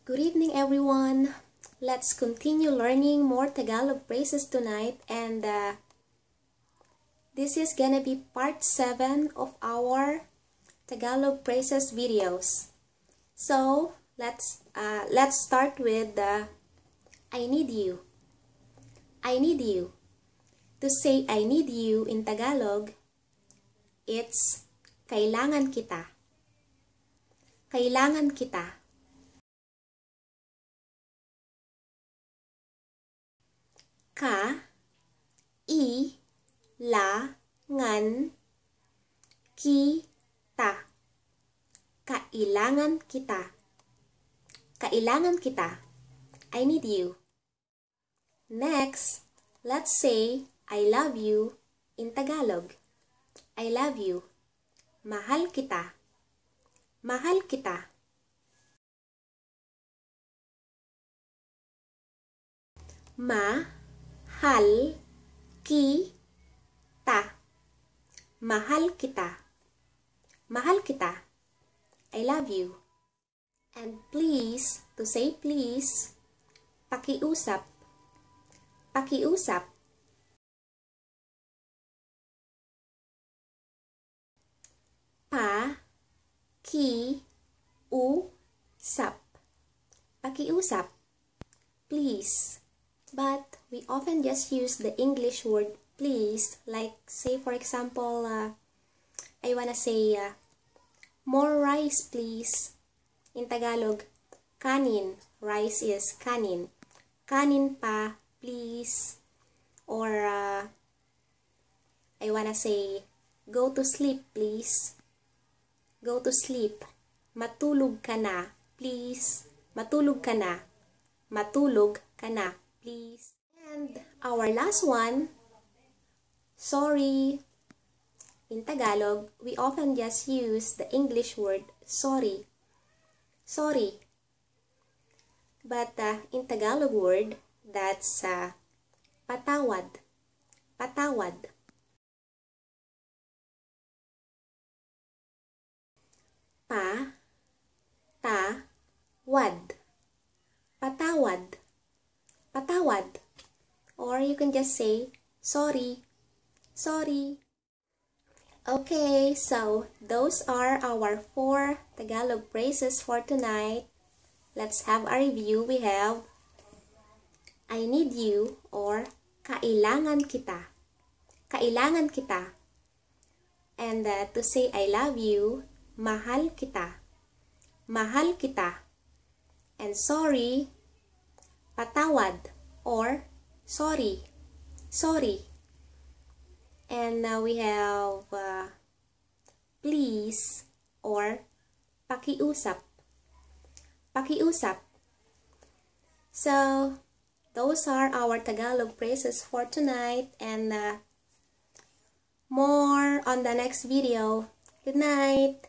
Good evening, everyone. Let's continue learning more Tagalog phrases tonight, and this is gonna be part 7 of our Tagalog phrases videos. So let's start with I need you. I need you. To say I need you in Tagalog, it's kailangan kita. Kailangan kita. Kailangan kita. Kailangan kita. Kailangan kita. I need you. Next, let's say I love you in Tagalog. I love you. Mahal kita. Mahal kita. Mahal kita. Mahal kita. Mahal kita. I love you. And please, to say please, pakiusap. Pakiusap. Pakiusap. Pakiusap. Please. But we often just use the English word please, like say for example, I wanna say more rice please. In Tagalog, kanin. Rice is kanin. Kanin pa, please. Or I wanna say go to sleep please. Go to sleep. Matulog ka na, please. Matulog ka na. Matulog ka na, please. And our last one, sorry. In Tagalog, we often just use the English word sorry. Sorry. But in Tagalog word, that's patawad. Patawad. Patawad. Patawad. Patawad. Or you can just say sorry. Sorry. Okay, so those are our 4 Tagalog phrases for tonight. Let's have a review. We have I need you or kailangan kita. Kailangan kita. And to say I love you, mahal kita. Mahal kita. And sorry, patawad or sorry. Sorry. And now we have please or pakiusap. Pakiusap. So, those are our Tagalog phrases for tonight, and more on the next video. Good night!